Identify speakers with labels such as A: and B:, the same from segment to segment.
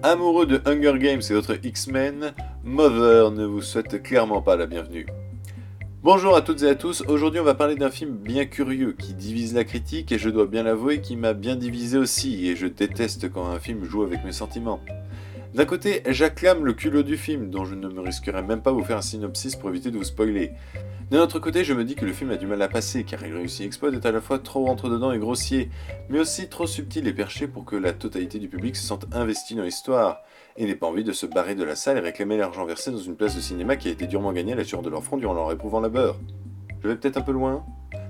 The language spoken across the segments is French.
A: Amoureux de Hunger Games et autres X-Men, Mother ne vous souhaite clairement pas la bienvenue. Bonjour à toutes et à tous, aujourd'hui on va parler d'un film bien curieux qui divise la critique et je dois bien l'avouer qui m'a bien divisé aussi et je déteste quand un film joue avec mes sentiments. D'un côté, j'acclame le culot du film dont je ne me risquerai même pas à vous faire un synopsis pour éviter de vous spoiler. D'un autre côté, je me dis que le film a du mal à passer car il réussit exploit d'être à la fois trop rentre-dedans et grossier, mais aussi trop subtil et perché pour que la totalité du public se sente investi dans l'histoire et n'ait pas envie de se barrer de la salle et réclamer l'argent versé dans une place de cinéma qui a été durement gagnée à la sueur de leur front durant leur éprouvant labeur. Je vais peut-être un peu loin,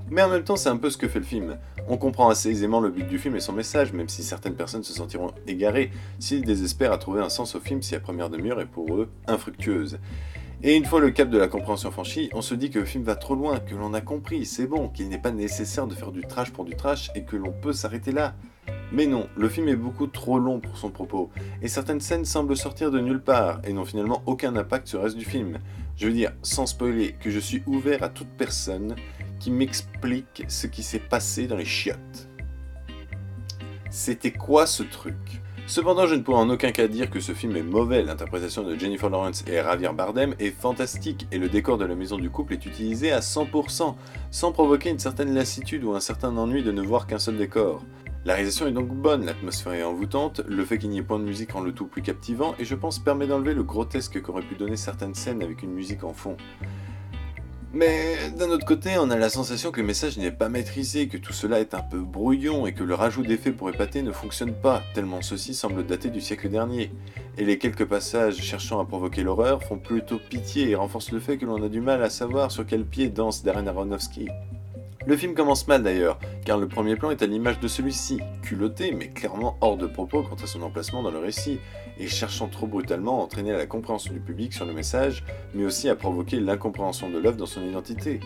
A: mais en même temps c'est un peu ce que fait le film. On comprend assez aisément le but du film et son message, même si certaines personnes se sentiront égarées s'ils désespèrent à trouver un sens au film si la première demi-heure est pour eux infructueuse. Et une fois le cap de la compréhension franchi, on se dit que le film va trop loin, que l'on a compris, c'est bon, qu'il n'est pas nécessaire de faire du trash pour du trash et que l'on peut s'arrêter là. Mais non, le film est beaucoup trop long pour son propos, et certaines scènes semblent sortir de nulle part et n'ont finalement aucun impact sur le reste du film. Je veux dire, sans spoiler, que je suis ouvert à toute personne qui m'explique ce qui s'est passé dans les chiottes. C'était quoi ce truc ? Cependant, je ne pourrais en aucun cas dire que ce film est mauvais, l'interprétation de Jennifer Lawrence et Javier Bardem est fantastique et le décor de la maison du couple est utilisé à 100%, sans provoquer une certaine lassitude ou un certain ennui de ne voir qu'un seul décor. La réalisation est donc bonne, l'atmosphère est envoûtante, le fait qu'il n'y ait point de musique rend le tout plus captivant et je pense permet d'enlever le grotesque qu'auraient pu donner certaines scènes avec une musique en fond. Mais d'un autre côté, on a la sensation que le message n'est pas maîtrisé, que tout cela est un peu brouillon et que le rajout d'effets pour épater ne fonctionne pas, tellement ceci semble dater du siècle dernier. Et les quelques passages cherchant à provoquer l'horreur font plutôt pitié et renforcent le fait que l'on a du mal à savoir sur quel pied danse Darren Aronofsky. Le film commence mal d'ailleurs, car le premier plan est à l'image de celui-ci, culotté mais clairement hors de propos quant à son emplacement dans le récit, et cherchant trop brutalement à entraîner la compréhension du public sur le message, mais aussi à provoquer l'incompréhension de l'œuvre dans son identité.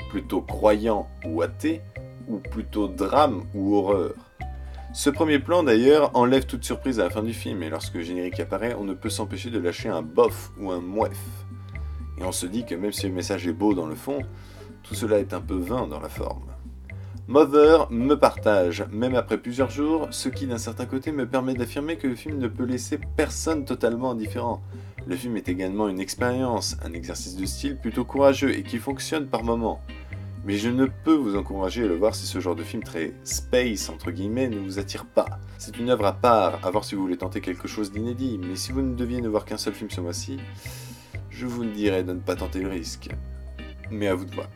A: Plutôt croyant ou athée, ou plutôt drame ou horreur. Ce premier plan d'ailleurs enlève toute surprise à la fin du film, et lorsque le générique apparaît, on ne peut s'empêcher de lâcher un bof ou un mouef. Et on se dit que même si le message est beau dans le fond, tout cela est un peu vain dans la forme. Mother me partage, même après plusieurs jours, ce qui d'un certain côté me permet d'affirmer que le film ne peut laisser personne totalement indifférent. Le film est également une expérience, un exercice de style plutôt courageux et qui fonctionne par moments. Mais je ne peux vous encourager à le voir si ce genre de film très space entre guillemets ne vous attire pas. C'est une œuvre à part, à voir si vous voulez tenter quelque chose d'inédit, mais si vous ne deviez ne voir qu'un seul film ce mois-ci, je vous dirais de ne pas tenter le risque. Mais à vous de voir.